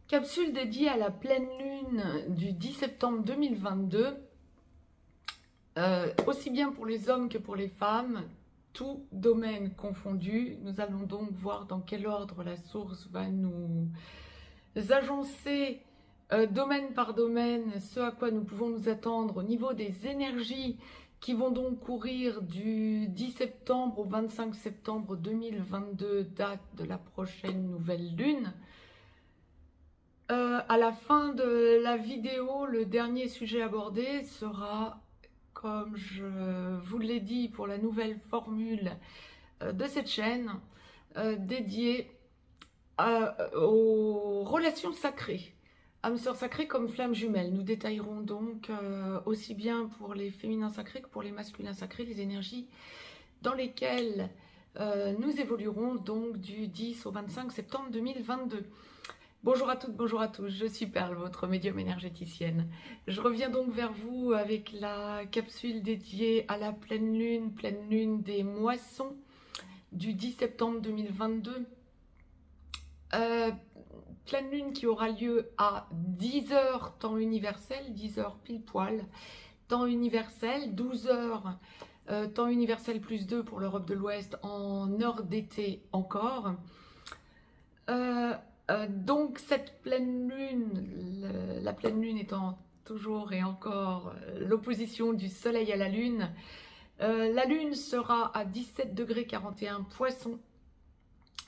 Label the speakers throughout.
Speaker 1: Capsule dédiée à la pleine lune du 10 septembre 2022, aussi bien pour les hommes que pour les femmes, tout domaine confondu. Nous allons donc voir dans quel ordre la source va nous agencer domaine par domaine ce à quoi nous pouvons nous attendre au niveau des énergies qui vont donc courir du 10 septembre au 25 septembre 2022, date de la prochaine nouvelle lune. À la fin de la vidéo, le dernier sujet abordé sera, comme je vous l'ai dit, pour la nouvelle formule de cette chaîne, dédiée aux relations sacrées, âmes sœurs sacrées comme flammes jumelles. Nous détaillerons donc aussi bien pour les féminins sacrés que pour les masculins sacrés, les énergies dans lesquelles nous évoluerons donc du 10 au 25 septembre 2022. Bonjour à toutes, bonjour à tous, je suis Perle, votre médium énergéticienne. Je reviens donc vers vous avec la capsule dédiée à la pleine lune des moissons du 10 septembre 2022. Pleine lune qui aura lieu à 10h temps universel, 10h pile poil, temps universel, 12h temps universel plus 2 pour l'Europe de l'Ouest en heure d'été encore. Donc cette pleine lune, la pleine lune étant toujours et encore l'opposition du soleil à la lune sera à 17,41 degrés Poisson,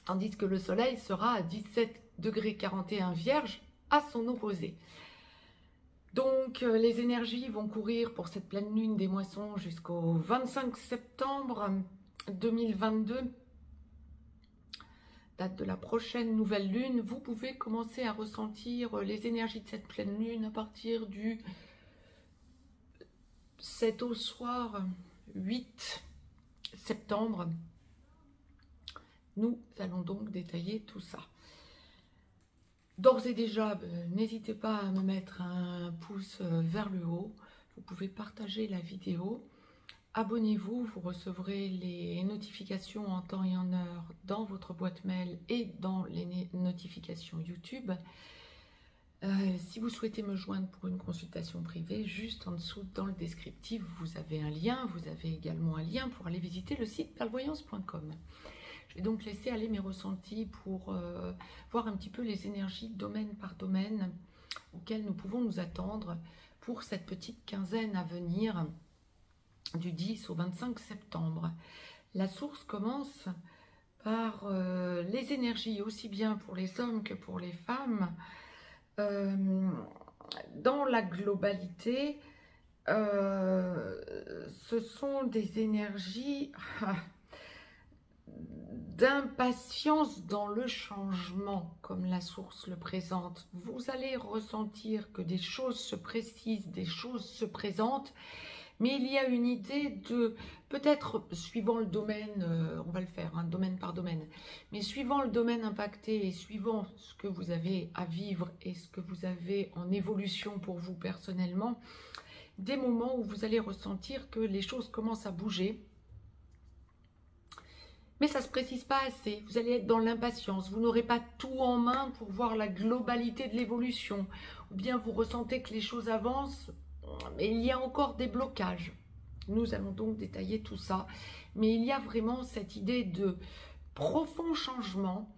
Speaker 1: tandis que le soleil sera à 17,41 degrés Vierge à son opposé. Donc les énergies vont courir pour cette pleine lune des moissons jusqu'au 25 septembre 2022. Date de la prochaine nouvelle lune. Vous pouvez commencer à ressentir les énergies de cette pleine lune à partir du 7 au soir 8 septembre. Nous allons donc détailler tout ça. D'ores et déjà, n'hésitez pas à me mettre un pouce vers le haut. Vous pouvez partager la vidéo. Abonnez-vous, vous recevrez les notifications en temps et en heure dans votre boîte mail et dans les notifications YouTube. Si vous souhaitez me joindre pour une consultation privée, juste en dessous dans le descriptif, vous avez un lien. Vous avez également un lien pour aller visiter le site perlevoyance.com. Je vais donc laisser aller mes ressentis pour voir un petit peu les énergies domaine par domaine auxquelles nous pouvons nous attendre pour cette petite quinzaine à venir, du 10 au 25 septembre. La source commence par les énergies, aussi bien pour les hommes que pour les femmes. Dans la globalité, ce sont des énergies d'impatience dans le changement, comme la source le présente. Vous allez ressentir que des choses se précisent, des choses se présentent, mais il y a une idée de, peut-être suivant le domaine, on va le faire, hein, domaine par domaine, mais suivant le domaine impacté et suivant ce que vous avez à vivre et ce que vous avez en évolution pour vous personnellement, des moments où vous allez ressentir que les choses commencent à bouger, mais ça ne se précise pas assez. Vous allez être dans l'impatience, vous n'aurez pas tout en main pour voir la globalité de l'évolution, ou bien vous ressentez que les choses avancent, mais il y a encore des blocages. Nous allons donc détailler tout ça. Mais il y a vraiment cette idée de profond changement.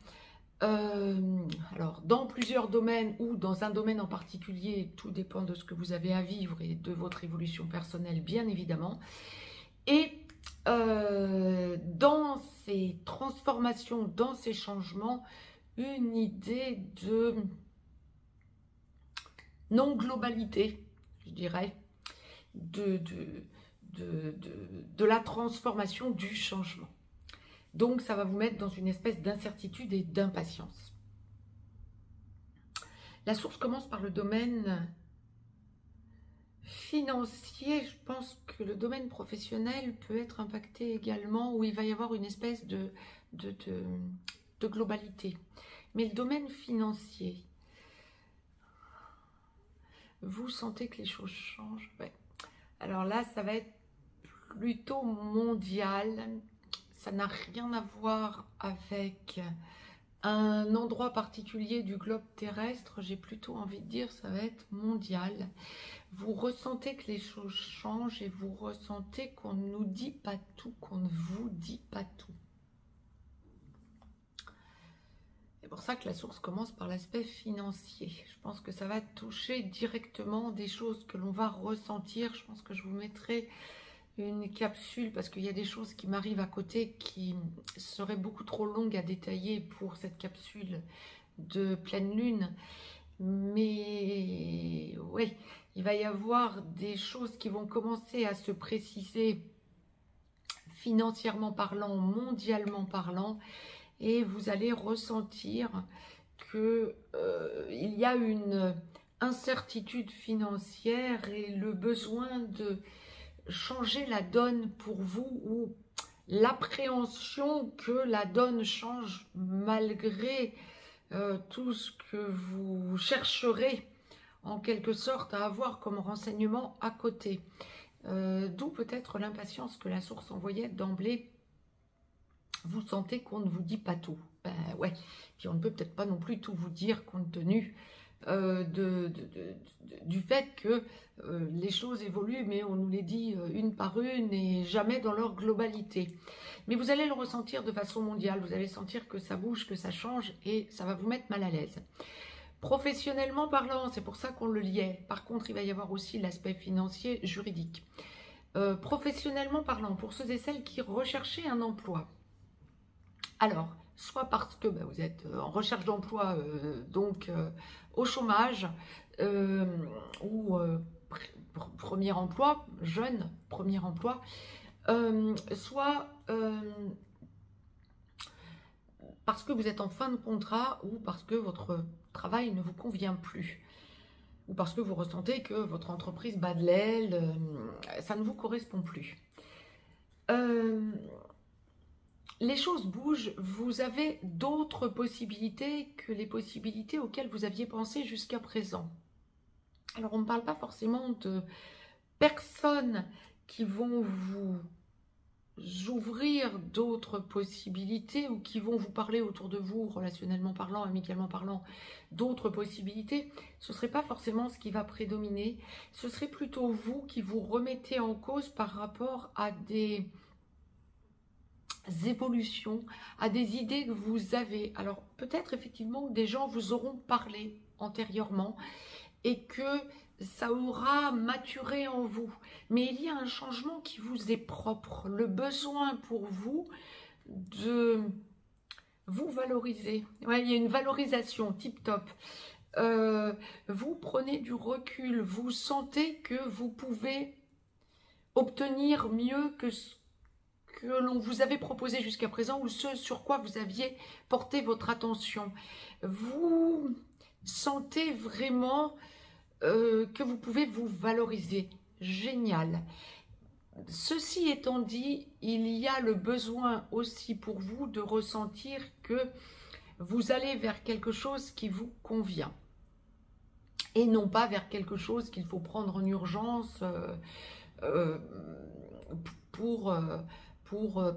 Speaker 1: Alors, dans plusieurs domaines ou dans un domaine en particulier, tout dépend de ce que vous avez à vivre et de votre évolution personnelle, bien évidemment. Et dans ces transformations, dans ces changements, une idée de non-globalité, je dirais, de la transformation, du changement. Donc, ça va vous mettre dans une espèce d'incertitude et d'impatience. La source commence par le domaine financier. Je pense que le domaine professionnel peut être impacté également, où il va y avoir une espèce de globalité. Mais le domaine financier, vous sentez que les choses changent? Ouais. Alors là, ça va être plutôt mondial. Ça n'a rien à voir avec un endroit particulier du globe terrestre, j'ai plutôt envie de dire ça va être mondial. Vous ressentez que les choses changent et vous ressentez qu'on ne nous dit pas tout, qu'on ne vous dit pas tout. C'est pour ça que la source commence par l'aspect financier. Je pense que ça va toucher directement des choses que l'on va ressentir. Je pense que je vous mettrai une capsule parce qu'il y a des choses qui m'arrivent à côté qui seraient beaucoup trop longues à détailler pour cette capsule de pleine lune. Mais oui, il va y avoir des choses qui vont commencer à se préciser financièrement parlant, mondialement parlant. Et vous allez ressentir qu'il y a une incertitude financière et le besoin de changer la donne pour vous ou l'appréhension que la donne change malgré tout ce que vous chercherez en quelque sorte à avoir comme renseignement à côté. D'où peut-être l'impatience que la source envoyait d'emblée. Vous sentez qu'on ne vous dit pas tout. Ben ouais, puis on ne peut peut-être pas non plus tout vous dire compte tenu du fait que les choses évoluent, mais on nous les dit une par une et jamais dans leur globalité. Mais vous allez le ressentir de façon mondiale, vous allez sentir que ça bouge, que ça change et ça va vous mettre mal à l'aise. Professionnellement parlant, c'est pour ça qu'on le liait. Par contre, il va y avoir aussi l'aspect financier, juridique. Professionnellement parlant, pour ceux et celles qui recherchaient un emploi, alors, soit parce que vous êtes en recherche d'emploi, donc au chômage, ou premier emploi, jeune, premier emploi, soit parce que vous êtes en fin de contrat ou parce que votre travail ne vous convient plus. Ou parce que vous ressentez que votre entreprise bat de l'aile, ça ne vous correspond plus. Les choses bougent, vous avez d'autres possibilités que les possibilités auxquelles vous aviez pensé jusqu'à présent. Alors on ne parle pas forcément de personnes qui vont vous ouvrir d'autres possibilités ou qui vont vous parler autour de vous, relationnellement parlant, amicalement parlant, d'autres possibilités. Ce ne serait pas forcément ce qui va prédominer, ce serait plutôt vous qui vous remettez en cause par rapport à des évolutions, à des idées que vous avez. Alors peut-être effectivement que des gens vous auront parlé antérieurement et que ça aura maturé en vous. Mais il y a un changement qui vous est propre, le besoin pour vous de vous valoriser. Ouais, il y a une valorisation tip top. Vous prenez du recul, vous sentez que vous pouvez obtenir mieux que ce que l'on vous avait proposé jusqu'à présent ou ce sur quoi vous aviez porté votre attention. Vous sentez vraiment que vous pouvez vous valoriser. Génial. Ceci étant dit, il y a le besoin aussi pour vous de ressentir que vous allez vers quelque chose qui vous convient. Et non pas vers quelque chose qu'il faut prendre en urgence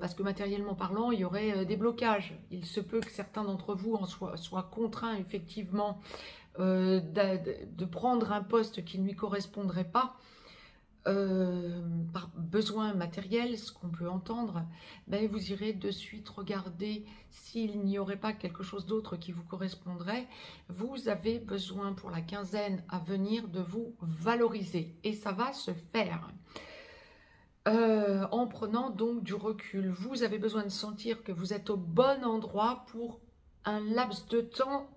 Speaker 1: parce que matériellement parlant, il y aurait des blocages. Il se peut que certains d'entre vous en soient contraints effectivement de prendre un poste qui ne lui correspondrait pas par besoin matériel, ce qu'on peut entendre. Ben, vous irez de suite regarder s'il n'y aurait pas quelque chose d'autre qui vous correspondrait. Vous avez besoin pour la quinzaine à venir de vous valoriser et ça va se faire. En prenant donc du recul, vous avez besoin de sentir que vous êtes au bon endroit pour un laps de temps,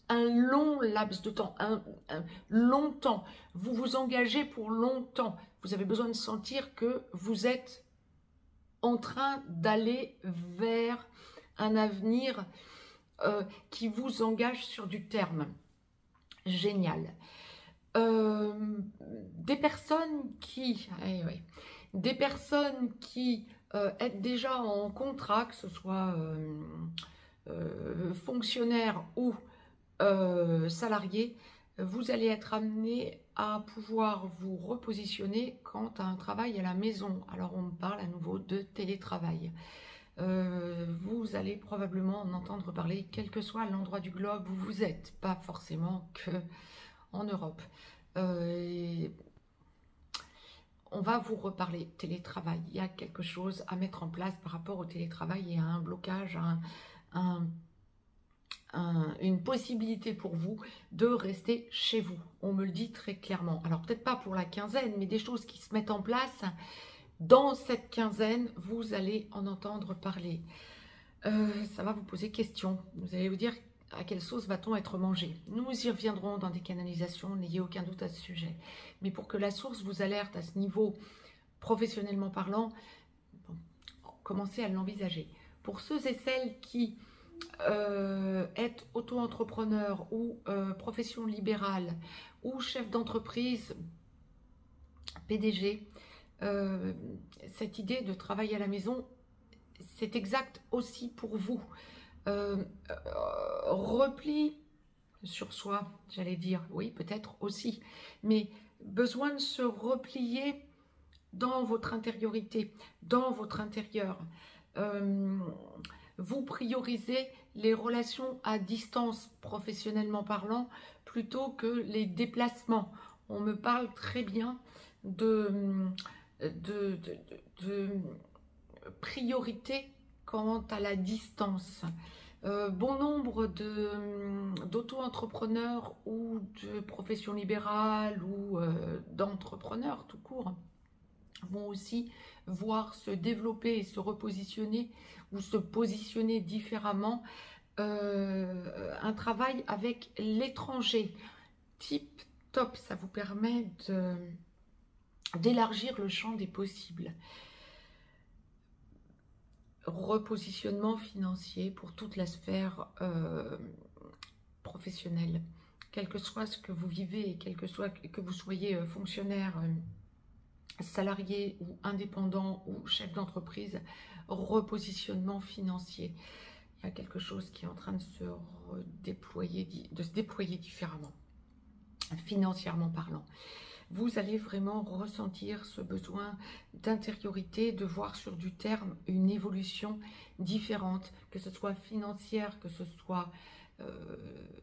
Speaker 1: un long laps de temps, un longtemps. Vous vous engagez pour longtemps. Vous avez besoin de sentir que vous êtes en train d'aller vers un avenir qui vous engage sur du terme. Génial. Des personnes qui êtes déjà en contrat, que ce soit fonctionnaire ou salarié, vous allez être amené à pouvoir vous repositionner quant à un travail à la maison. Alors on parle à nouveau de télétravail. vous allez probablement en entendre parler, quel que soit l'endroit du globe où vous êtes, pas forcément que en Europe. On va vous reparler télétravail. Il y a quelque chose à mettre en place par rapport au télétravail et à un blocage, une possibilité pour vous de rester chez vous. On me le dit très clairement. Alors peut-être pas pour la quinzaine, mais des choses qui se mettent en place. Dans cette quinzaine, vous allez en entendre parler. Ça va vous poser question. Vous allez vous dire à quelle sauce va-t-on être mangé. Nous y reviendrons dans des canalisations, n'ayez aucun doute à ce sujet. Mais pour que la source vous alerte à ce niveau, professionnellement parlant, bon, commencez à l'envisager. Pour ceux et celles qui êtes auto-entrepreneur ou profession libérale ou chef d'entreprise, PDG, cette idée de travail à la maison, c'est exact aussi pour vous. Repli sur soi, j'allais dire, oui, peut-être aussi, mais besoin de se replier dans votre intériorité, dans votre intérieur. Vous priorisez les relations à distance, professionnellement parlant, plutôt que les déplacements. On me parle très bien de priorité quant à la distance. Bon nombre d'auto-entrepreneurs ou de professions libérales ou d'entrepreneurs tout court vont aussi voir se développer et se repositionner ou se positionner différemment un travail avec l'étranger. Tip top, ça vous permet d'élargir le champ des possibles. Repositionnement financier pour toute la sphère professionnelle. Quel que soit ce que vous vivez, et quel que soit que vous soyez fonctionnaire, salarié ou indépendant ou chef d'entreprise, repositionnement financier. Il y a quelque chose qui est en train de se déployer différemment, financièrement parlant. Vous allez vraiment ressentir ce besoin d'intériorité, de voir sur du terme une évolution différente, que ce soit financière, que ce soit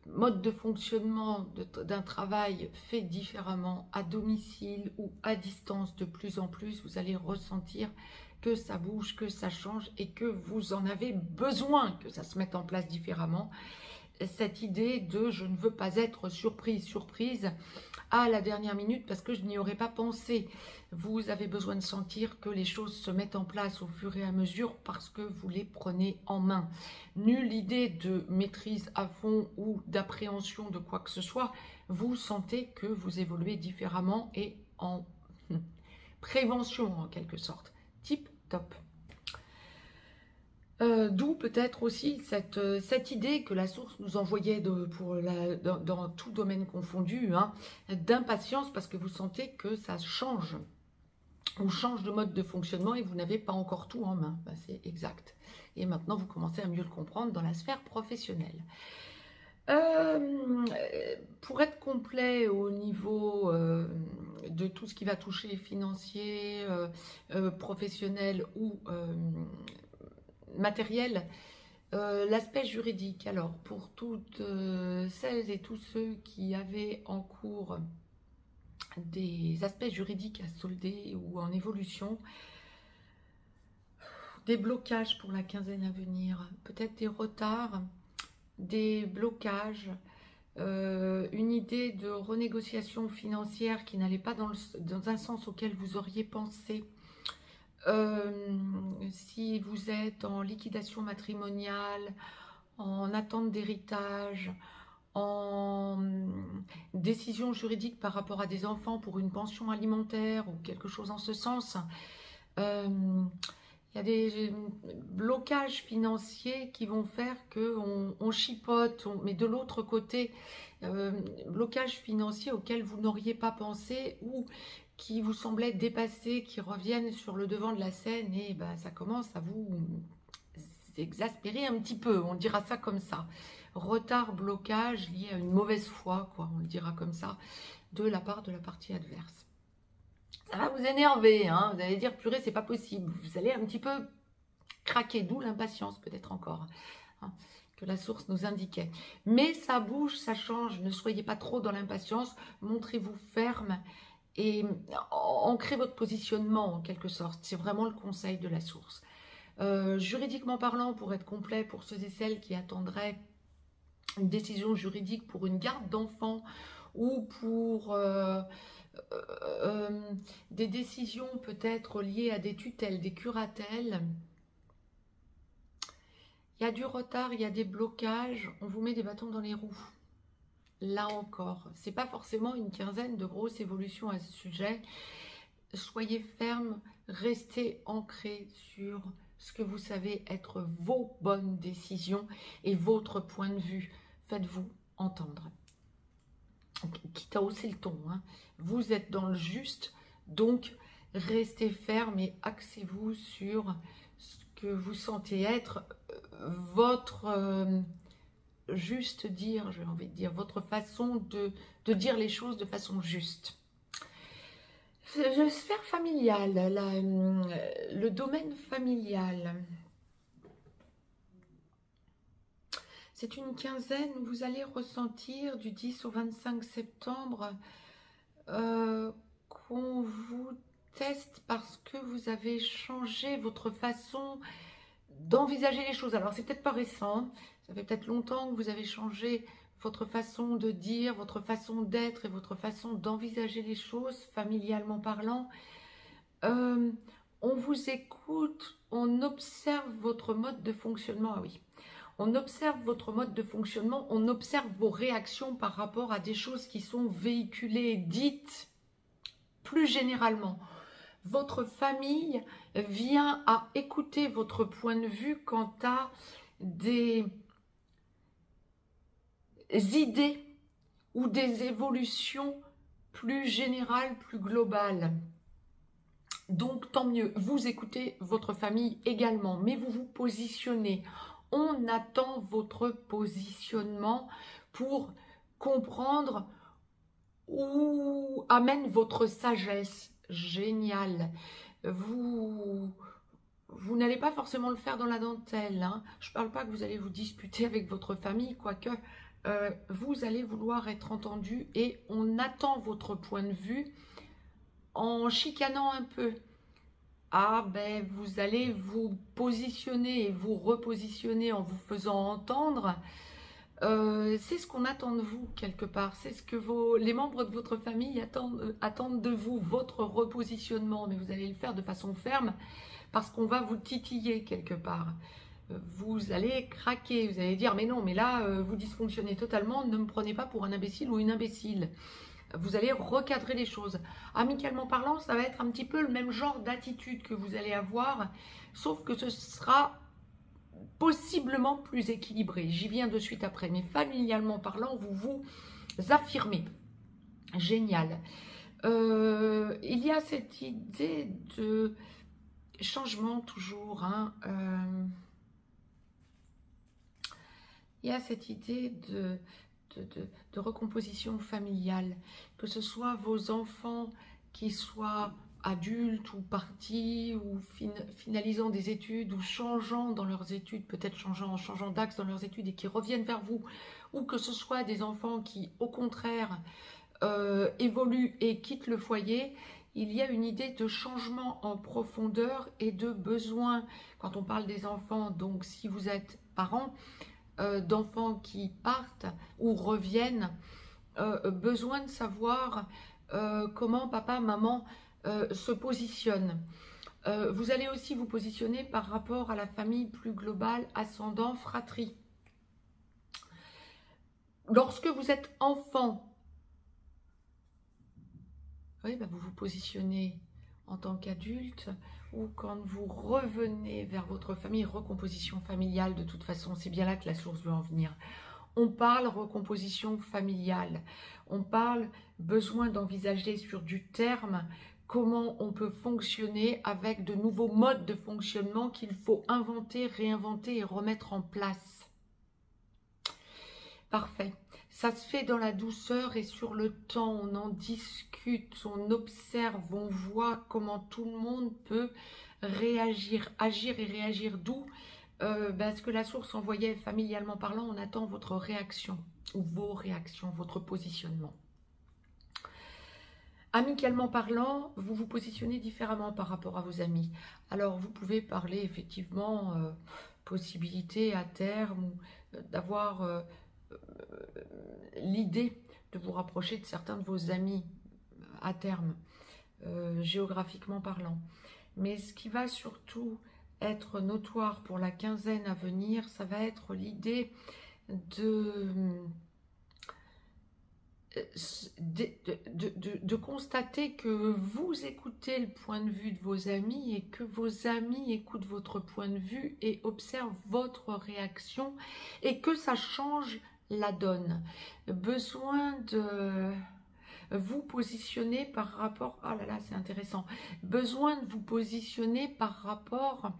Speaker 1: mode de fonctionnement d'un travail fait différemment à domicile ou à distance de plus en plus. Vous allez ressentir que ça bouge, que ça change et que vous en avez besoin, que ça se mette en place différemment. Cette idée de je ne veux pas être surprise à la dernière minute parce que je n'y aurais pas pensé. Vous avez besoin de sentir que les choses se mettent en place au fur et à mesure parce que vous les prenez en main. Nulle idée de maîtrise à fond ou d'appréhension de quoi que ce soit. Vous sentez que vous évoluez différemment et en prévention en quelque sorte. Tip top. D'où peut-être aussi cette idée que la source nous envoyait dans tout domaine confondu, hein, d'impatience parce que vous sentez que ça change. On change de mode de fonctionnement et vous n'avez pas encore tout en main. Ben, c'est exact. Et maintenant, vous commencez à mieux le comprendre dans la sphère professionnelle. Pour être complet au niveau de tout ce qui va toucher financier, professionnel ou matériel, l'aspect juridique. Alors pour toutes celles et tous ceux qui avaient en cours des aspects juridiques à solder ou en évolution, des blocages pour la quinzaine à venir, peut-être des retards, des blocages, une idée de renégociation financière qui n'allait pas dans un sens auquel vous auriez pensé. Si vous êtes en liquidation matrimoniale, en attente d'héritage, en décision juridique par rapport à des enfants pour une pension alimentaire ou quelque chose en ce sens, il y a des blocages financiers qui vont faire qu'on chipote, mais de l'autre côté, blocages financiers auxquels vous n'auriez pas pensé ou qui vous semblaient dépassés, qui reviennent sur le devant de la scène et ben, ça commence à vous exaspérer un petit peu, on dira ça comme ça. Retard, blocage lié à une mauvaise foi, quoi, on le dira comme ça, de la part de la partie adverse. Ça va vous énerver, hein, vous allez dire, purée, c'est pas possible. Vous allez un petit peu craquer, d'où l'impatience peut-être encore, hein, que la source nous indiquait. Mais ça bouge, ça change, ne soyez pas trop dans l'impatience, montrez-vous ferme et ancrez votre positionnement en quelque sorte. C'est vraiment le conseil de la source. Juridiquement parlant, pour être complet, pour ceux et celles qui attendraient une décision juridique pour une garde d'enfants ou pour des décisions peut-être liées à des tutelles, des curatelles, il y a du retard, il y a des blocages, on vous met des bâtons dans les roues. Là encore, c'est pas forcément une quinzaine de grosses évolutions à ce sujet. Soyez ferme, restez ancrés sur ce que vous savez être vos bonnes décisions et votre point de vue. Faites-vous entendre. Quitte à hausser le ton, hein. Vous êtes dans le juste, donc restez ferme et axez-vous sur ce que vous sentez être votre juste dire, j'ai envie de dire, votre façon de dire les choses de façon juste. Sphère familiale, le domaine familial. C'est une quinzaine où vous allez ressentir du 10 au 25 septembre qu'on vous teste parce que vous avez changé votre façon d'envisager les choses. Alors c'est peut-être pas récent, ça fait peut-être longtemps que vous avez changé votre façon de dire, votre façon d'être et votre façon d'envisager les choses, familialement parlant. On vous écoute, on observe votre mode de fonctionnement. Ah oui, on observe votre mode de fonctionnement, on observe vos réactions par rapport à des choses qui sont véhiculées, dites plus généralement. Votre famille vient à écouter votre point de vue quant à des idées ou des évolutions plus générales, plus globales. Donc tant mieux, vous écoutez votre famille également, mais vous vous positionnez. On attend votre positionnement pour comprendre où amène votre sagesse. Génial. Vous n'allez pas forcément le faire dans la dentelle, hein. Je ne parle pas que vous allez vous disputer avec votre famille, quoique vous allez vouloir être entendu et on attend votre point de vue en chicanant un peu. Ah ben vous allez vous positionner et vous repositionner en vous faisant entendre. C'est ce qu'on attend de vous quelque part, c'est ce que les membres de votre famille attendent de vous, votre repositionnement, mais vous allez le faire de façon ferme parce qu'on va vous titiller quelque part. Vous allez craquer, vous allez dire mais non, mais là vous dysfonctionnez totalement, ne me prenez pas pour un imbécile ou une imbécile. Vous allez recadrer les choses. Amicalement parlant, ça va être un petit peu le même genre d'attitude que vous allez avoir, sauf que ce sera possiblement plus équilibré. J'y viens de suite après, mais familialement parlant, vous vous affirmez. Génial. Il y a cette idée de changement toujours, hein, il y a cette idée de recomposition familiale, que ce soit vos enfants qui soient adultes ou partis ou finalisant des études ou changeant dans leurs études, peut-être changeant d'axe dans leurs études et qui reviennent vers vous, ou que ce soit des enfants qui au contraire évoluent et quittent le foyer. Il y a une idée de changement en profondeur et de besoin, quand on parle des enfants, donc si vous êtes parents, d'enfants qui partent ou reviennent, besoin de savoir comment papa, maman se positionnent. Vous allez aussi vous positionner par rapport à la famille plus globale, ascendant, fratrie. Lorsque vous êtes enfant, oui, bah vous vous positionnez en tant qu'adulte, ou quand vous revenez vers votre famille, recomposition familiale, de toute façon, c'est bien là que la source veut en venir. On parle recomposition familiale, on parle besoin d'envisager sur du terme comment on peut fonctionner avec de nouveaux modes de fonctionnement qu'il faut inventer, réinventer et remettre en place. Parfait. Ça se fait dans la douceur et sur le temps. On en discute, on observe, on voit comment tout le monde peut réagir, agir et réagir. D'où ce que la source envoyait familialement parlant, on attend votre réaction ou vos réactions, votre positionnement. Amicalement parlant, vous vous positionnez différemment par rapport à vos amis. Alors vous pouvez parler effectivement possibilité à terme d'avoir l'idée de vous rapprocher de certains de vos amis à terme, géographiquement parlant. Mais ce qui va surtout être notoire pour la quinzaine à venir, ça va être l'idée de constater que vous écoutez le point de vue de vos amis et que vos amis écoutent votre point de vue et observent votre réaction et que ça change la donne. Besoin de vous positionner par rapport... Ah là là, c'est intéressant. Besoin de vous positionner par rapport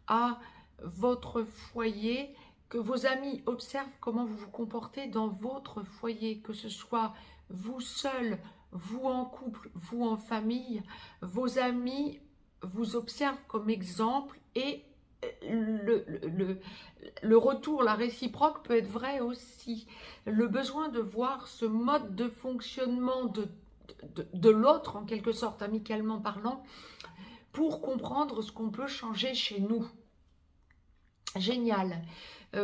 Speaker 1: à votre foyer, que vos amis observent comment vous vous comportez dans votre foyer, que ce soit vous seul, vous en couple, vous en famille, vos amis vous observent comme exemple et le retour, la réciproque peut être vrai aussi. Le besoin de voir ce mode de fonctionnement de l'autre, en quelque sorte, amicalement parlant, pour comprendre ce qu'on peut changer chez nous. Génial.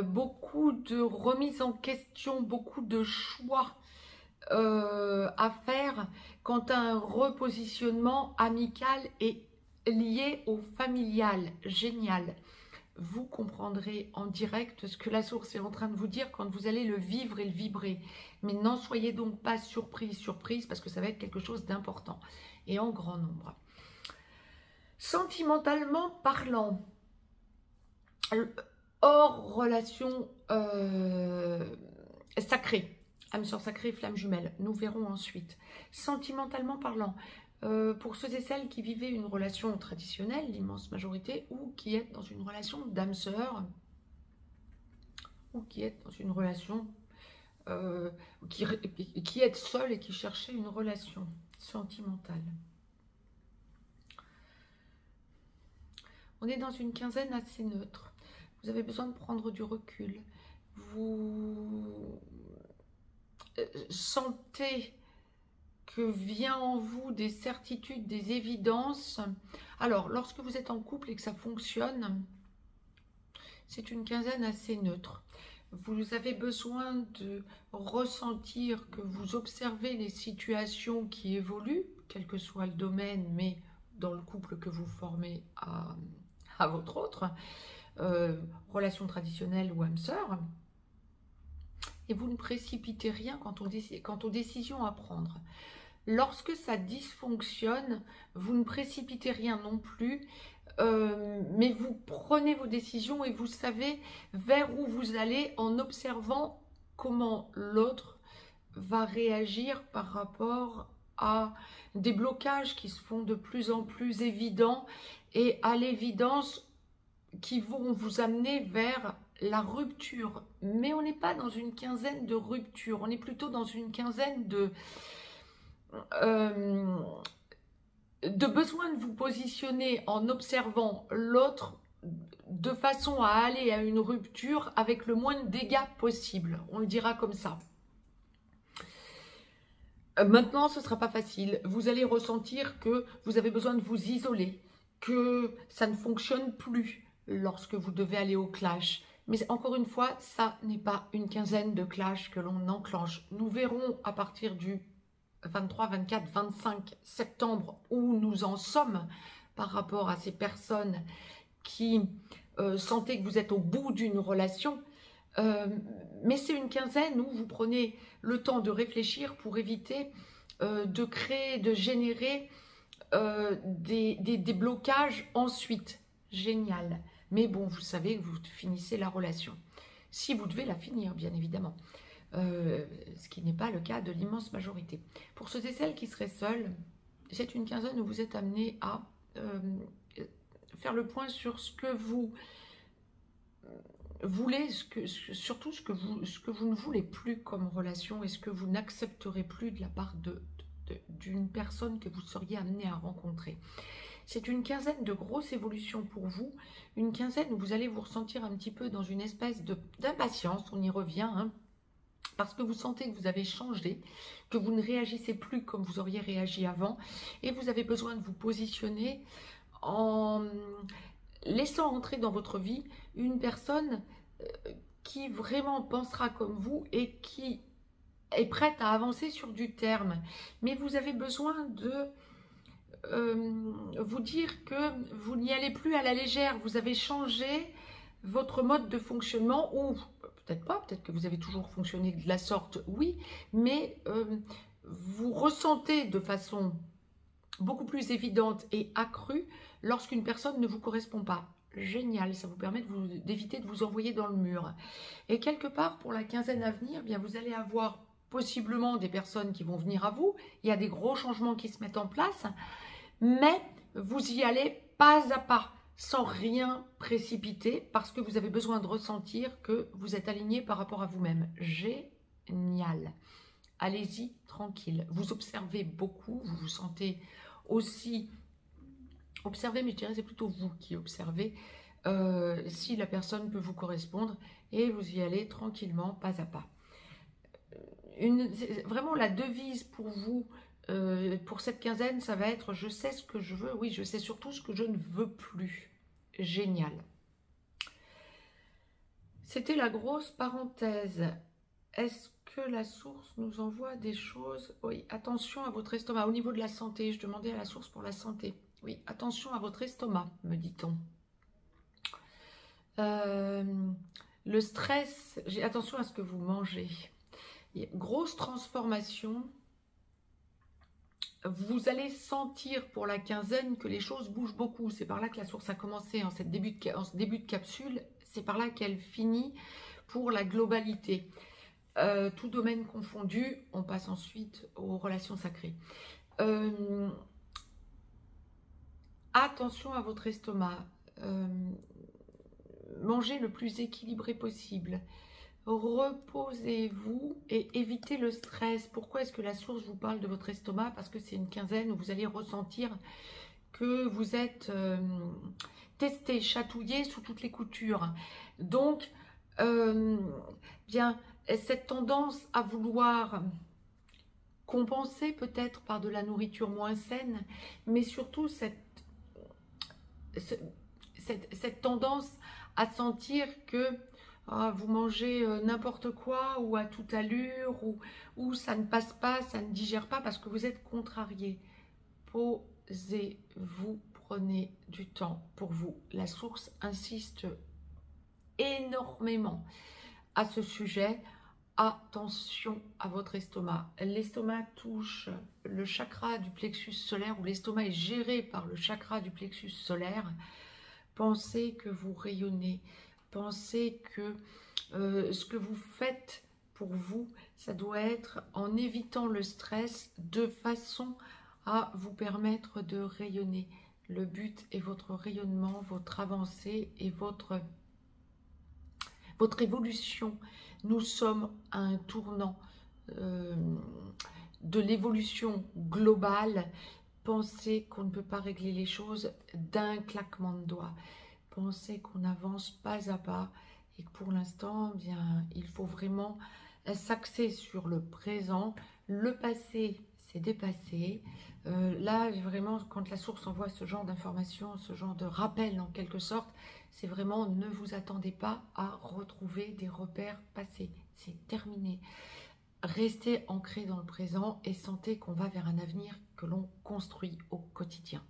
Speaker 1: Beaucoup de remises en question, beaucoup de choix à faire quant à un repositionnement amical et lié au familial. Génial. Vous comprendrez en direct ce que la source est en train de vous dire quand vous allez le vivre et le vibrer. Mais n'en soyez donc pas surprise, parce que ça va être quelque chose d'important et en grand nombre. Sentimentalement parlant, hors relation sacrée, âme sœur sacrée, flamme jumelle, nous verrons ensuite. Sentimentalement parlant, pour ceux et celles qui vivaient une relation traditionnelle, l'immense majorité, ou qui est dans une relation d'âme sœur, ou qui est dans une relation, qui est seul et qui cherchait une relation sentimentale. On est dans une quinzaine assez neutre. Vous avez besoin de prendre du recul. Vous sentez que vient en vous des certitudes, des évidences. Alors, lorsque vous êtes en couple et que ça fonctionne, c'est une quinzaine assez neutre. Vous avez besoin de ressentir que vous observez les situations qui évoluent, quel que soit le domaine, mais dans le couple que vous formez à votre autre, relation traditionnelle ou âme sœur, et vous ne précipitez rien quant aux décisions à prendre. Lorsque ça dysfonctionne, vous ne précipitez rien non plus, mais vous prenez vos décisions et vous savez vers où vous allez en observant comment l'autre va réagir par rapport à des blocages qui se font de plus en plus évidents et à l'évidence qui vont vous amener vers la rupture. Mais on n'est pas dans une quinzaine de rupture, on est plutôt dans une quinzaine de besoin de vous positionner en observant l'autre de façon à aller à une rupture avec le moins de dégâts possible. On le dira comme ça. Maintenant, ce ne sera pas facile. Vous allez ressentir que vous avez besoin de vous isoler, que ça ne fonctionne plus lorsque vous devez aller au clash. Mais encore une fois, ça n'est pas une quinzaine de clash que l'on enclenche. Nous verrons à partir du 23, 24, 25 septembre où nous en sommes par rapport à ces personnes qui sentez que vous êtes au bout d'une relation. Mais c'est une quinzaine où vous prenez le temps de réfléchir pour éviter de créer, de générer des blocages ensuite. Génial. Mais bon, vous savez que vous finissez la relation. Si vous devez la finir, bien évidemment. Ce qui n'est pas le cas de l'immense majorité. Pour ceux et celles qui seraient seuls, c'est une quinzaine où vous êtes amenés à faire le point sur ce que vous voulez, surtout ce que vous ne voulez plus comme relation et ce que vous n'accepterez plus de la part d'une personne que vous seriez amené à rencontrer. C'est une quinzaine de grosses évolutions pour vous, une quinzaine où vous allez vous ressentir un petit peu dans une espèce d'impatience, on y revient, hein, parce que vous sentez que vous avez changé, que vous ne réagissez plus comme vous auriez réagi avant, et vous avez besoin de vous positionner en laissant entrer dans votre vie une personne qui vraiment pensera comme vous et qui est prête à avancer sur du terme. Mais vous avez besoin de vous dire que vous n'y allez plus à la légère, vous avez changé votre mode de fonctionnement, ou peut-être pas, peut-être que vous avez toujours fonctionné de la sorte, oui, mais vous ressentez de façon beaucoup plus évidente et accrue lorsqu'une personne ne vous correspond pas. Génial, ça vous permet d'éviter de vous envoyer dans le mur. Et quelque part, pour la quinzaine à venir, bien vous allez avoir possiblement des personnes qui vont venir à vous. Il y a des gros changements qui se mettent en place, mais vous y allez pas à pas, sans rien précipiter, parce que vous avez besoin de ressentir que vous êtes aligné par rapport à vous-même. Génial. Allez-y, tranquille. Vous observez beaucoup, vous vous sentez aussi observer, mais je dirais c'est plutôt vous qui observez si la personne peut vous correspondre, et vous y allez tranquillement, pas à pas. Vraiment la devise pour vous, pour cette quinzaine, ça va être: je sais ce que je veux, oui, je sais surtout ce que je ne veux plus. Génial. C'était la grosse parenthèse. Est-ce que la source nous envoie des choses? Oui, attention à votre estomac. Au niveau de la santé, je demandais à la source pour la santé. Oui, attention à votre estomac, me dit-on. Le stress, attention à ce que vous mangez. Grosse transformation. Vous allez sentir pour la quinzaine que les choses bougent beaucoup. C'est par là que la source a commencé en ce début de capsule. C'est par là qu'elle finit pour la globalité. Tout domaine confondu, on passe ensuite aux relations sacrées. Attention à votre estomac. Mangez le plus équilibré possible. Reposez-vous et évitez le stress. Pourquoi est-ce que la source vous parle de votre estomac? Parce que c'est une quinzaine où vous allez ressentir que vous êtes testé, chatouillé sous toutes les coutures. Donc, bien, cette tendance à vouloir compenser peut-être par de la nourriture moins saine, mais surtout cette tendance à sentir que vous mangez n'importe quoi ou à toute allure, ou ça ne passe pas, ça ne digère pas parce que vous êtes contrarié. Posez-vous, prenez du temps pour vous. La source insiste énormément à ce sujet. Attention à votre estomac. L'estomac touche le chakra du plexus solaire, ou l'estomac est géré par le chakra du plexus solaire. Pensez que vous rayonnez. Pensez que ce que vous faites pour vous, ça doit être en évitant le stress de façon à vous permettre de rayonner. Le but est votre rayonnement, votre avancée et votre évolution. Nous sommes à un tournant de l'évolution globale. Pensez qu'on ne peut pas régler les choses d'un claquement de doigts. Pensez qu'on avance pas à pas et que pour l'instant, bien, il faut vraiment s'axer sur le présent. Le passé, c'est dépassé. Là, vraiment, quand la source envoie ce genre d'informations, ce genre de rappel en quelque sorte, c'est vraiment: ne vous attendez pas à retrouver des repères passés. C'est terminé. Restez ancré dans le présent et sentez qu'on va vers un avenir que l'on construit au quotidien.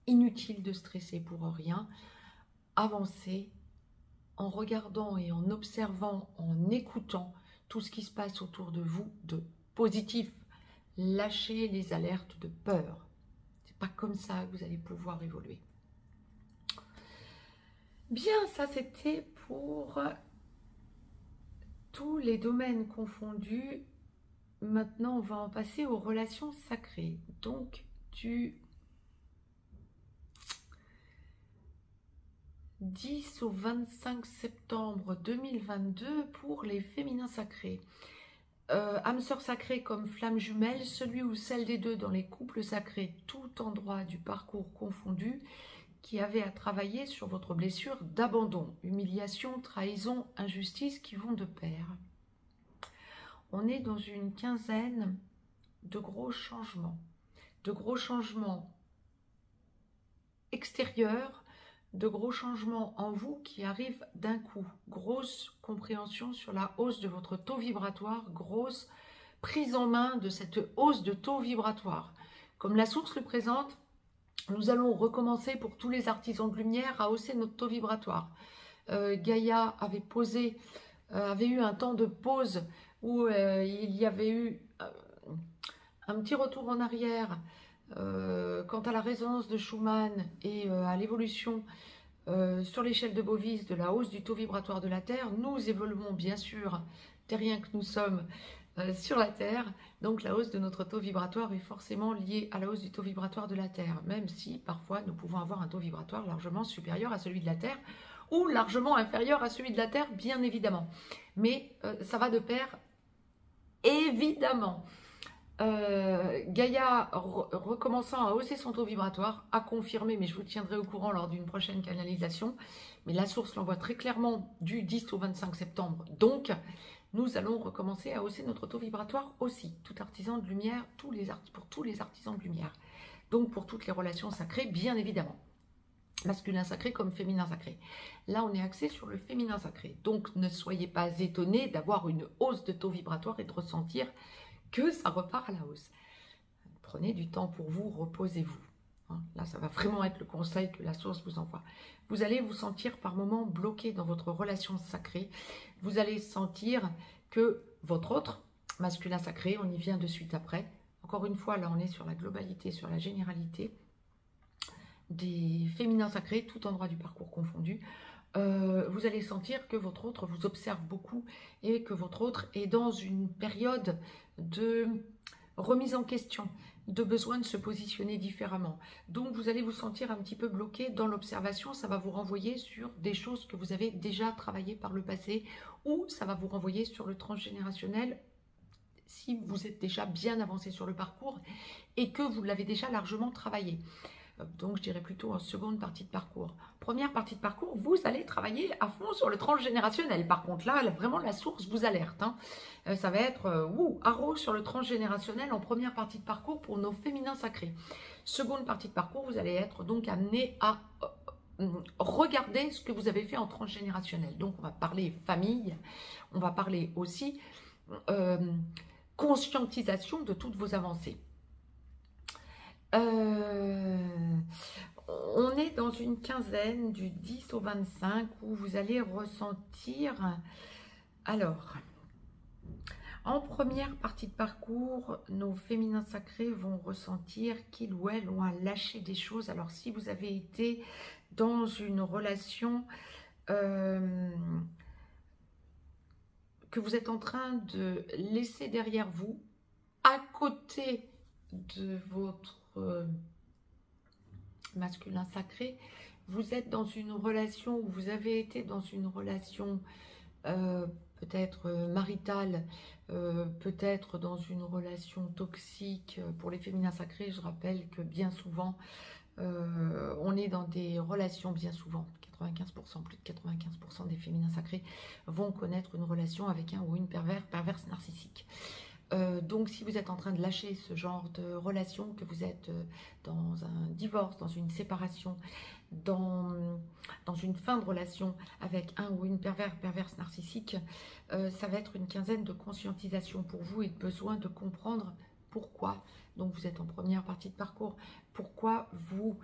Speaker 1: Inutile de stresser pour rien. Avancez en regardant et en observant, en écoutant tout ce qui se passe autour de vous de positif. Lâchez les alertes de peur. C'est pas comme ça que vous allez pouvoir évoluer. Bien, ça c'était pour tous les domaines confondus. Maintenant, on va en passer aux relations sacrées. Donc, 10 au 25 septembre 2022 pour les féminins sacrés. Âme sœur sacrée comme flamme jumelle, celui ou celle des deux dans les couples sacrés, tout endroit du parcours confondu, qui avait à travailler sur votre blessure d'abandon, humiliation, trahison, injustice qui vont de pair. On est dans une quinzaine de gros changements extérieurs, de gros changements en vous qui arrivent d'un coup. Grosse compréhension sur la hausse de votre taux vibratoire, grosse prise en main de cette hausse de taux vibratoire. Comme la source le présente, nous allons recommencer pour tous les artisans de lumière à hausser notre taux vibratoire. Gaïa avait eu un temps de pause où il y avait eu un petit retour en arrière quant à la résonance de Schumann et à l'évolution sur l'échelle de Bovis de la hausse du taux vibratoire de la Terre. Nous évoluons bien sûr, terriens que nous sommes, sur la Terre. Donc la hausse de notre taux vibratoire est forcément liée à la hausse du taux vibratoire de la Terre, même si parfois nous pouvons avoir un taux vibratoire largement supérieur à celui de la Terre ou largement inférieur à celui de la Terre, bien évidemment. Mais ça va de pair, évidemment. Gaïa recommençant à hausser son taux vibratoire, à confirmer, mais je vous tiendrai au courant lors d'une prochaine canalisation, mais la source l'envoie très clairement du 10 au 25 septembre, donc nous allons recommencer à hausser notre taux vibratoire aussi, tout artisan de lumière, pour tous les artisans de lumière, donc pour toutes les relations sacrées, bien évidemment, masculin sacré comme féminin sacré. Là on est axé sur le féminin sacré, donc ne soyez pas étonnés d'avoir une hausse de taux vibratoire et de ressentir que ça repart à la hausse. Prenez du temps pour vous, reposez-vous. Là, ça va vraiment être le conseil que la source vous envoie. Vous allez vous sentir par moments bloqué dans votre relation sacrée. Vous allez sentir que votre autre, masculin sacré, on y vient de suite après. Encore une fois, là, on est sur la globalité, sur la généralité des féminins sacrés, tout endroit du parcours confondu. Vous allez sentir que votre autre vous observe beaucoup et que votre autre est dans une période de remise en question, de besoin de se positionner différemment. Donc vous allez vous sentir un petit peu bloqué dans l'observation, ça va vous renvoyer sur des choses que vous avez déjà travaillées par le passé ou ça va vous renvoyer sur le transgénérationnel si vous êtes déjà bien avancé sur le parcours et que vous l'avez déjà largement travaillé. Donc je dirais plutôt en seconde partie de parcours. Première partie de parcours, vous allez travailler à fond sur le transgénérationnel. Par contre là, vraiment la source vous alerte. Ça va être haro sur le transgénérationnel en première partie de parcours pour nos féminins sacrés. Seconde partie de parcours, vous allez être donc amené à regarder ce que vous avez fait en transgénérationnel. Donc on va parler famille, on va parler aussi conscientisation de toutes vos avancées. On est dans une quinzaine du 10 au 25 où vous allez ressentir, alors, en première partie de parcours, nos féminins sacrés vont ressentir qu'ils ou elles ont à lâcher des choses. Alors si vous avez été dans une relation que vous êtes en train de laisser derrière vous, à côté de votre masculin sacré, vous êtes dans une relation où vous avez été dans une relation peut-être maritale, peut-être dans une relation toxique. Pour les féminins sacrés, je rappelle que bien souvent, on est dans des relations, bien souvent, 95%, plus de 95% des féminins sacrés vont connaître une relation avec un ou une perverse narcissique. Donc si vous êtes en train de lâcher ce genre de relation, que vous êtes dans un divorce, dans une séparation, dans une fin de relation avec un ou une perverse narcissique, ça va être une quinzaine de conscientisation pour vous et de besoin de comprendre pourquoi. Donc vous êtes en première partie de parcours, pourquoi vous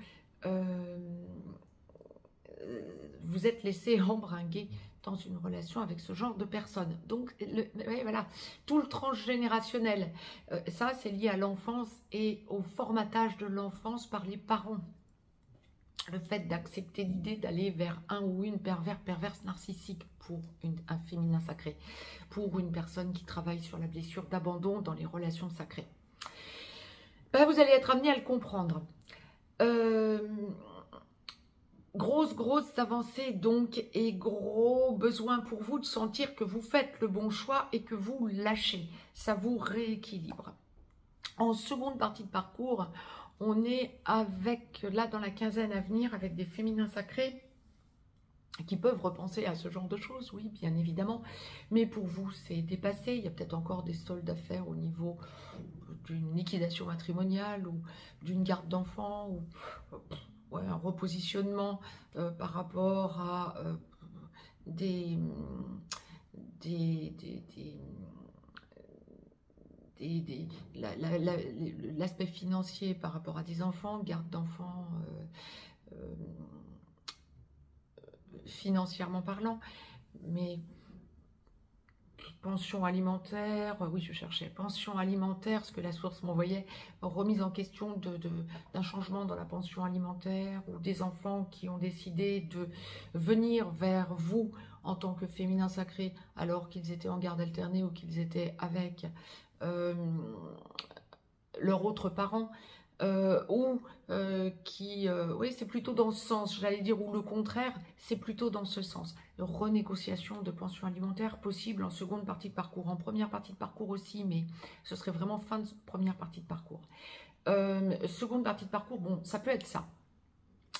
Speaker 1: vous êtes laissé embringuer dans une relation avec ce genre de personne. Donc voilà, tout le transgénérationnel, ça c'est lié à l'enfance et au formatage de l'enfance par les parents. Le fait d'accepter l'idée d'aller vers un ou une perverse narcissique pour un féminin sacré, pour une personne qui travaille sur la blessure d'abandon dans les relations sacrées. Ben, vous allez être amené à le comprendre. Grosses avancées donc et gros besoin pour vous de sentir que vous faites le bon choix et que vous lâchez. Ça vous rééquilibre. En seconde partie de parcours, on est avec, là dans la quinzaine à venir, avec des féminins sacrés qui peuvent repenser à ce genre de choses, oui, bien évidemment. Mais pour vous, c'est dépassé. Il y a peut-être encore des soldes à faire au niveau d'une liquidation matrimoniale ou d'une garde d'enfants ou ouais, un repositionnement par rapport à l'aspect financier par rapport à des enfants, garde d'enfants, financièrement parlant, mais pension alimentaire, oui je cherchais pension alimentaire, ce que la source m'envoyait, remise en question d'un changement dans la pension alimentaire, ou des enfants qui ont décidé de venir vers vous en tant que féminin sacré alors qu'ils étaient en garde alternée ou qu'ils étaient avec leur autre parent. Oui, c'est plutôt dans ce sens, j'allais dire, ou le contraire, c'est plutôt dans ce sens. Renégociation de pension alimentaire possible en seconde partie de parcours, en première partie de parcours aussi, mais ce serait vraiment fin de première partie de parcours. Seconde partie de parcours, bon, ça peut être ça,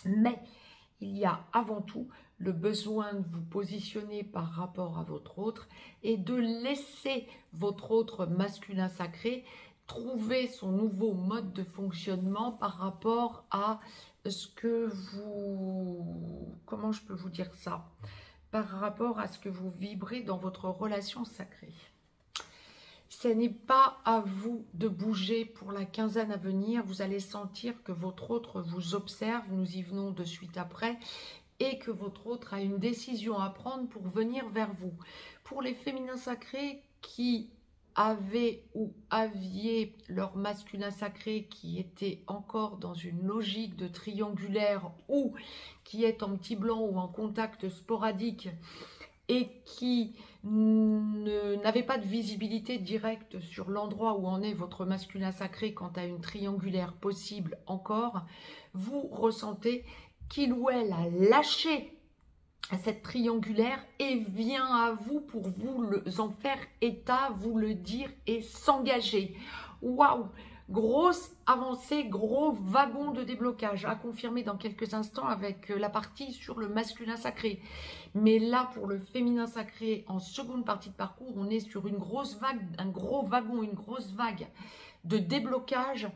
Speaker 1: mais il y a avant tout le besoin de vous positionner par rapport à votre autre et de laisser votre autre masculin sacré trouver son nouveau mode de fonctionnement par rapport à ce que vous... Comment je peux vous dire ça? Par rapport à ce que vous vibrez dans votre relation sacrée. Ce n'est pas à vous de bouger pour la quinzaine à venir. Vous allez sentir que votre autre vous observe. Nous y venons de suite après. Et que votre autre a une décision à prendre pour venir vers vous. Pour les féminins sacrés qui avaient ou aviez leur masculin sacré qui était encore dans une logique de triangulaire ou qui est en petit blanc ou en contact sporadique et qui n'avait pas de visibilité directe sur l'endroit où en est votre masculin sacré quant à une triangulaire possible encore, vous ressentez qu'il ou elle a lâché cette triangulaire et vient à vous pour vous en faire état, vous le dire et s'engager. Waouh! Grosse avancée, gros wagon de déblocage à confirmer dans quelques instants avec la partie sur le masculin sacré. Mais là, pour le féminin sacré, en seconde partie de parcours, on est sur une grosse vague, un gros wagon, une grosse vague de déblocage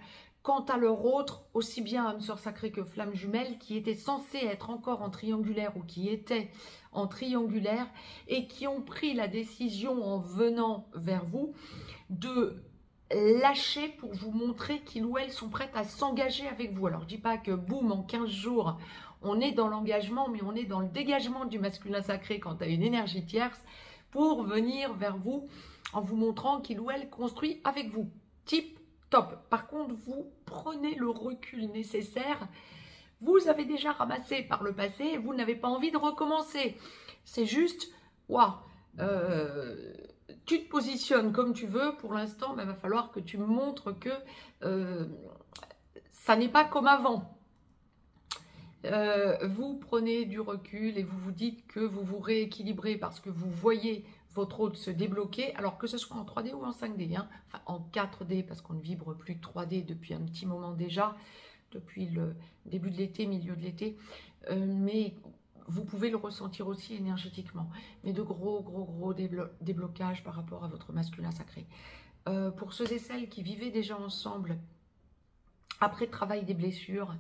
Speaker 1: quant à leur autre, aussi bien âme sœur sacrée que flamme jumelle, qui étaient censés être encore en triangulaire ou qui étaient en triangulaire et qui ont pris la décision en venant vers vous de lâcher pour vous montrer qu'ils ou elles sont prêtes à s'engager avec vous. Alors, je ne dis pas que boum, en 15 jours, on est dans l'engagement, mais on est dans le dégagement du masculin sacré quant à une énergie tierce pour venir vers vous en vous montrant qu'il ou elle construit avec vous. Type top. Par contre, vous prenez le recul nécessaire. Vous avez déjà ramassé par le passé et vous n'avez pas envie de recommencer. C'est juste, waouh, tu te positionnes comme tu veux. Pour l'instant, il va falloir que tu me montres que ça n'est pas comme avant. Vous prenez du recul et vous vous dites que vous vous rééquilibrez parce que vous voyez votre autre se débloquer, alors que ce soit en 3D ou en 5D, hein, enfin en 4D, parce qu'on ne vibre plus 3D depuis un petit moment déjà, depuis le début de l'été, milieu de l'été, mais vous pouvez le ressentir aussi énergétiquement, mais de gros déblocages par rapport à votre masculin sacré. Pour ceux et celles qui vivaient déjà ensemble, après travail des blessures,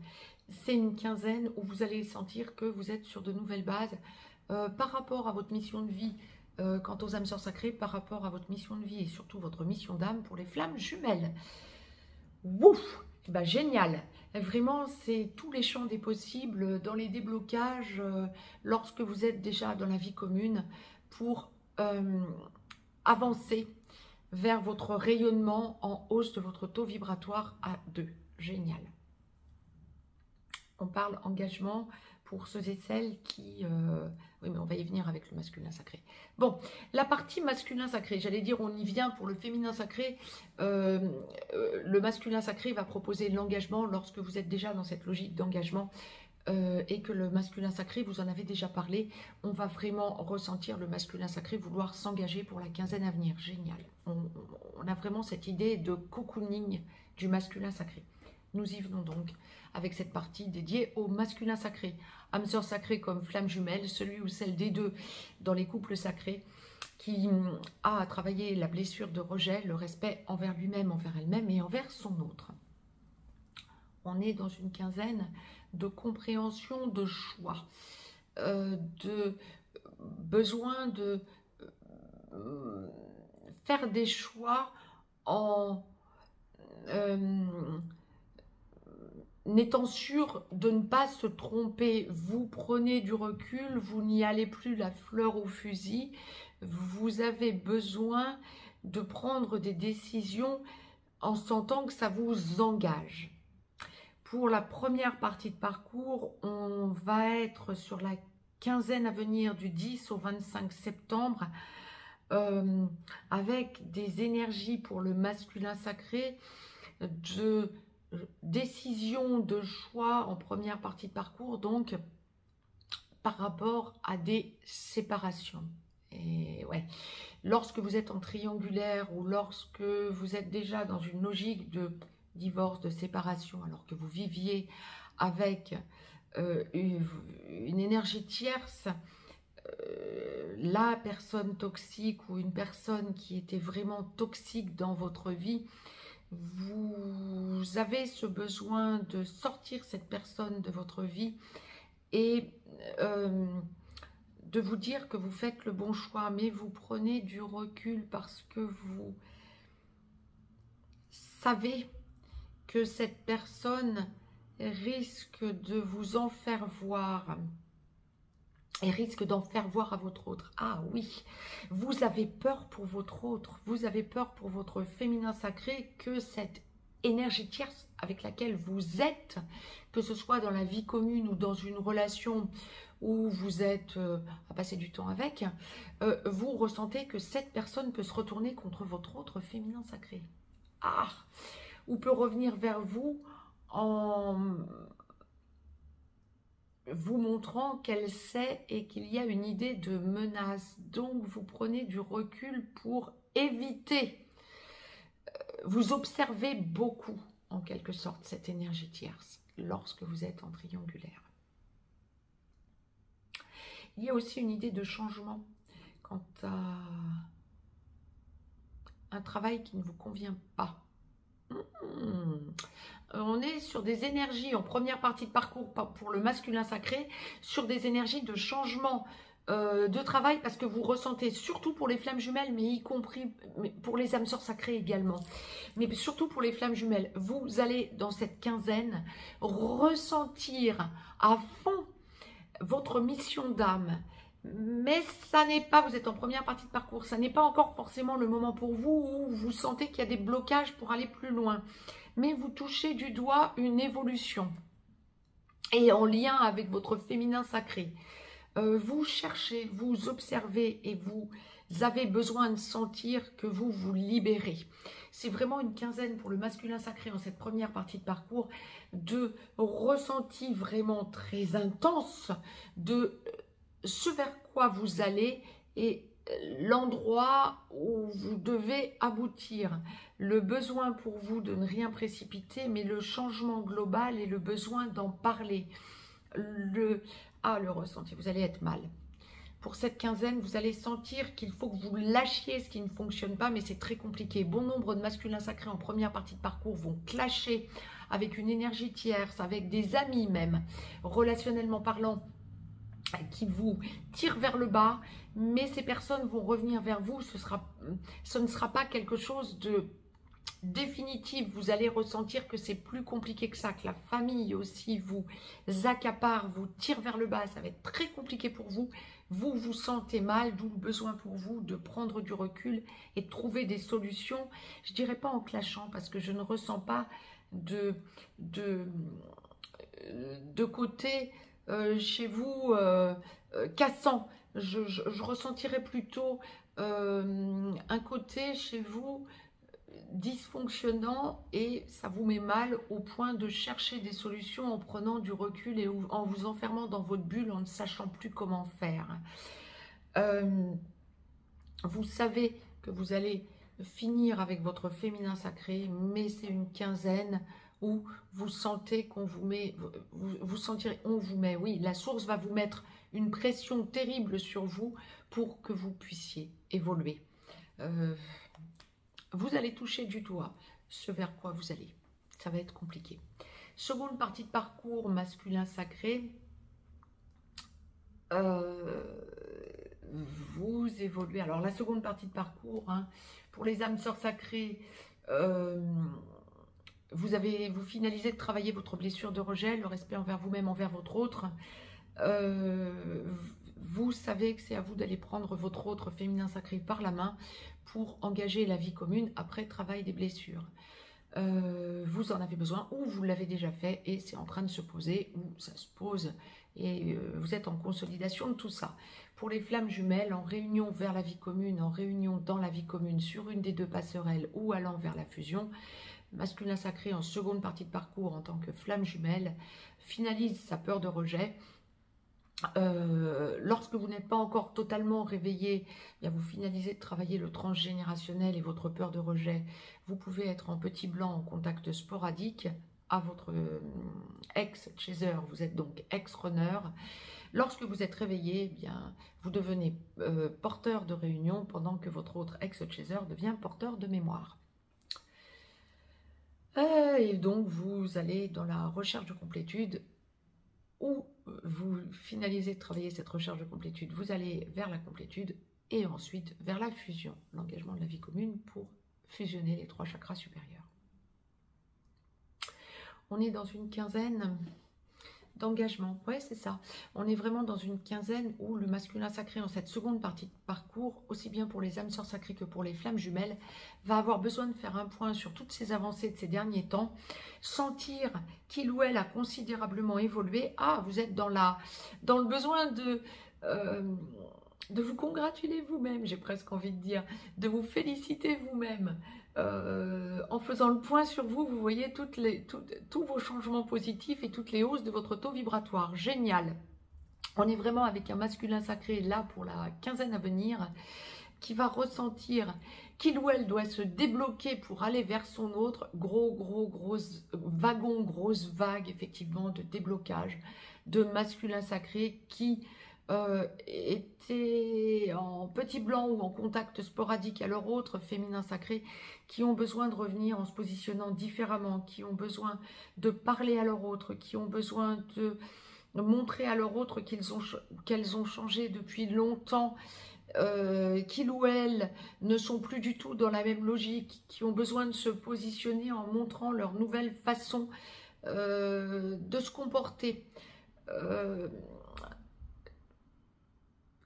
Speaker 1: c'est une quinzaine où vous allez sentir que vous êtes sur de nouvelles bases par rapport à votre mission de vie, quant aux âmes sœurs sacrées, par rapport à votre mission de vie et surtout votre mission d'âme pour les flammes jumelles. Ouf, bah, génial. Vraiment, c'est tous les champs des possibles dans les déblocages lorsque vous êtes déjà dans la vie commune pour avancer vers votre rayonnement en hausse de votre taux vibratoire à 2. Génial. On parle engagement pour ceux et celles qui... oui, mais on va y venir avec le masculin sacré. Bon, la partie masculin sacré, j'allais dire, on y vient pour le féminin sacré. Le masculin sacré va proposer l'engagement lorsque vous êtes déjà dans cette logique d'engagement. et que le masculin sacré, vous en avez déjà parlé, on va vraiment ressentir le masculin sacré vouloir s'engager pour la quinzaine à venir. Génial. On a vraiment cette idée de cocooning du masculin sacré. Nous y venons donc avec cette partie dédiée au masculin sacré. Âme sœur sacrée comme flamme jumelle, celui ou celle des deux dans les couples sacrés qui a à travailler la blessure de rejet, le respect envers lui-même, envers elle-même et envers son autre. On est dans une quinzaine de compréhension, de choix, de besoin de faire des choix en n'étant sûr de ne pas se tromper. Vous prenez du recul, vous n'y allez plus la fleur au fusil, vous avez besoin de prendre des décisions en sentant que ça vous engage. Pour la première partie de parcours, on va être sur la quinzaine à venir du 10 au 25 septembre avec des énergies pour le masculin sacré, de décision, de choix en première partie de parcours, donc par rapport à des séparations. Et ouais, lorsque vous êtes en triangulaire ou lorsque vous êtes déjà dans une logique de divorce, de séparation, alors que vous viviez avec une énergie tierce, la personne toxique ou une personne qui était vraiment toxique dans votre vie, vous avez ce besoin de sortir cette personne de votre vie et de vous dire que vous faites le bon choix, mais vous prenez du recul parce que vous savez que cette personne risque de vous en faire voir et risque d'en faire voir à votre autre. Ah oui, vous avez peur pour votre autre, vous avez peur pour votre féminin sacré que cette énergie tierce avec laquelle vous êtes, que ce soit dans la vie commune ou dans une relation où vous êtes à passer du temps avec, vous ressentez que cette personne peut se retourner contre votre autre féminin sacré. Ah, ou peut revenir vers vous en vous montrant qu'elle sait et qu'il y a une idée de menace. Donc, vous prenez du recul pour éviter. Vous observez beaucoup, en quelque sorte, cette énergie tierce lorsque vous êtes en triangulaire. Il y a aussi une idée de changement quant à un travail qui ne vous convient pas. On est sur des énergies en première partie de parcours pour le masculin sacré, sur des énergies de changement de travail parce que vous ressentez, surtout pour les flammes jumelles, mais y compris pour les âmes sœurs sacrées également, mais surtout pour les flammes jumelles, vous allez dans cette quinzaine ressentir à fond votre mission d'âme. Mais ça n'est pas, vous êtes en première partie de parcours, ça n'est pas encore forcément le moment pour vous où vous sentez qu'il y a des blocages pour aller plus loin. Mais vous touchez du doigt une évolution. Et en lien avec votre féminin sacré. Vous cherchez, vous observez et vous avez besoin de sentir que vous vous libérez. C'est vraiment une quinzaine pour le masculin sacré en cette première partie de parcours de ressenti vraiment très intense de ce vers quoi vous allez et l'endroit où vous devez aboutir. Le besoin pour vous de ne rien précipiter, mais le changement global et le besoin d'en parler. Le ressenti, vous allez être mal. Pour cette quinzaine, vous allez sentir qu'il faut que vous lâchiez ce qui ne fonctionne pas, mais c'est très compliqué. Bon nombre de masculins sacrés en première partie de parcours vont clasher avec une énergie tierce, avec des amis même, relationnellement parlant, qui vous tirent vers le bas, mais ces personnes vont revenir vers vous. Ce ne sera pas quelque chose de définitif. Vous allez ressentir que c'est plus compliqué que ça, que la famille aussi vous accapare, vous tire vers le bas. Ça va être très compliqué pour vous. Vous vous sentez mal, d'où le besoin pour vous de prendre du recul et de trouver des solutions. Je dirais pas en clashant parce que je ne ressens pas de côté chez vous cassant. Je ressentirais plutôt un côté chez vous dysfonctionnant et ça vous met mal au point de chercher des solutions en prenant du recul et en vous enfermant dans votre bulle en ne sachant plus comment faire. Vous savez que vous allez finir avec votre féminin sacré, mais c'est une quinzaine où vous sentez qu'on vous met, vous sentirez, on vous met, oui, la source va vous mettre une pression terrible sur vous pour que vous puissiez évoluer. Vous allez toucher du doigt ce vers quoi vous allez. Ça va être compliqué. Seconde partie de parcours masculin sacré. Vous évoluez. Alors la seconde partie de parcours, hein, pour les âmes sœurs sacrées, vous finalisez de travailler votre blessure de rejet, le respect envers vous-même, envers votre autre. Vous savez que c'est à vous d'aller prendre votre autre féminin sacré par la main pour engager la vie commune après travail des blessures. Vous en avez besoin ou vous l'avez déjà fait et c'est en train de se poser ou ça se pose et vous êtes en consolidation de tout ça. Pour les flammes jumelles, en réunion vers la vie commune, en réunion dans la vie commune sur une des deux passerelles ou allant vers la fusion, masculin sacré en seconde partie de parcours en tant que flamme jumelle finalise sa peur de rejet. Lorsque vous n'êtes pas encore totalement réveillé, eh bien vous finalisez de travailler le transgénérationnel et votre peur de rejet. Vous pouvez être en petit blanc en contact sporadique à votre ex-chaser, vous êtes donc ex-runner. Lorsque vous êtes réveillé, eh bien, vous devenez porteur de réunion pendant que votre autre ex-chaser devient porteur de mémoire. Et donc vous allez dans la recherche de complétude où vous finalisez de travailler cette recherche de complétude, vous allez vers la complétude et ensuite vers la fusion, l'engagement de la vie commune pour fusionner les 3 chakras supérieurs. On est dans une quinzaine d'engagement, ouais c'est ça, on est vraiment dans une quinzaine où le masculin sacré en cette seconde partie de parcours, aussi bien pour les âmes sœurs sacrées que pour les flammes jumelles, va avoir besoin de faire un point sur toutes ces avancées de ces derniers temps, sentir qu'il ou elle a considérablement évolué. Ah, vous êtes dans le besoin de vous congratuler vous-même, j'ai presque envie de dire, de vous féliciter vous-même. En faisant le point sur vous, vous voyez tous vos changements positifs et toutes les hausses de votre taux vibratoire. Génial! On est vraiment avec un masculin sacré là pour la quinzaine à venir qui va ressentir qu'il ou elle doit se débloquer pour aller vers son autre. Grosse vague effectivement de déblocage de masculin sacré qui étaient en petit blanc ou en contact sporadique à leur autre féminin sacré, qui ont besoin de revenir en se positionnant différemment, qui ont besoin de parler à leur autre, qui ont besoin de montrer à leur autre qu'elles ont changé depuis longtemps, qu'ils ou elles ne sont plus du tout dans la même logique, qui ont besoin de se positionner en montrant leur nouvelle façon de se comporter.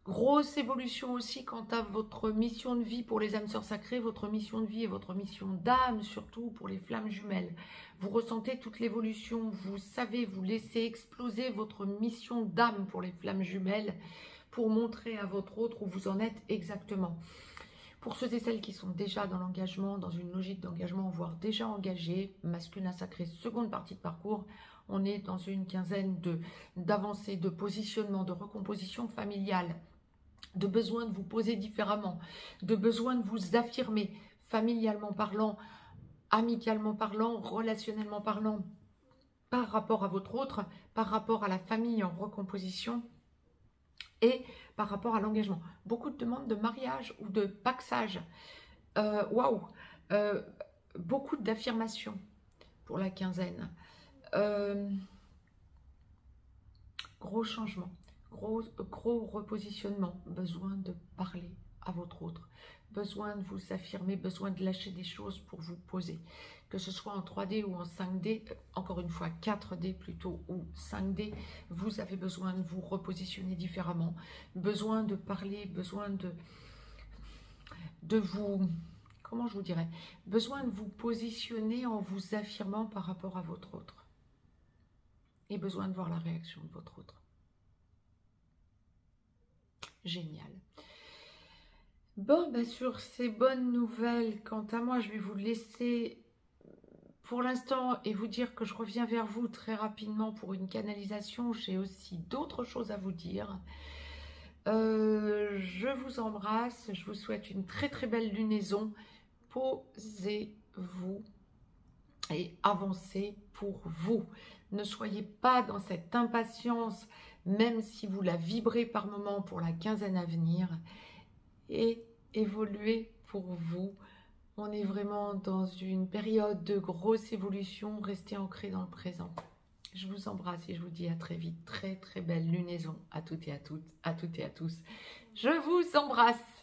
Speaker 1: Grosse évolution aussi quant à votre mission de vie pour les âmes sœurs sacrées, votre mission de vie et votre mission d'âme, surtout pour les flammes jumelles. Vous ressentez toute l'évolution, vous savez, vous laissez exploser votre mission d'âme pour les flammes jumelles pour montrer à votre autre où vous en êtes exactement. Pour ceux et celles qui sont déjà dans l'engagement, dans une logique d'engagement, voire déjà engagés, masculin sacré, seconde partie de parcours, on est dans une quinzaine d'avancées, de positionnement, de recomposition familiale, de besoin de vous poser différemment, de besoin de vous affirmer, familialement parlant, amicalement parlant, relationnellement parlant, par rapport à votre autre, par rapport à la famille en recomposition et par rapport à l'engagement. Beaucoup de demandes de mariage ou de paxage. Waouh, beaucoup d'affirmations pour la quinzaine. Gros changement. Gros repositionnement, besoin de parler à votre autre, besoin de vous affirmer, besoin de lâcher des choses pour vous poser, que ce soit en 3D ou en 5D, encore une fois 4D plutôt ou 5D, vous avez besoin de vous repositionner différemment, besoin de parler, besoin de vous, comment je vous dirais, besoin de vous positionner en vous affirmant par rapport à votre autre et besoin de voir la réaction de votre autre. Génial. Bon, bah sur ces bonnes nouvelles, quant à moi, je vais vous laisser pour l'instant et vous dire que je reviens vers vous très rapidement pour une canalisation. J'ai aussi d'autres choses à vous dire. Je vous embrasse, je vous souhaite une très très belle lunaison. Posez-vous et avancez pour vous. Ne soyez pas dans cette impatience, même si vous la vibrez par moment pour la quinzaine à venir. Et évoluez pour vous. On est vraiment dans une période de grosse évolution. Restez ancrés dans le présent. Je vous embrasse et je vous dis à très vite. Très très belle lunaison à toutes et à toutes, à toutes et à tous. Je vous embrasse.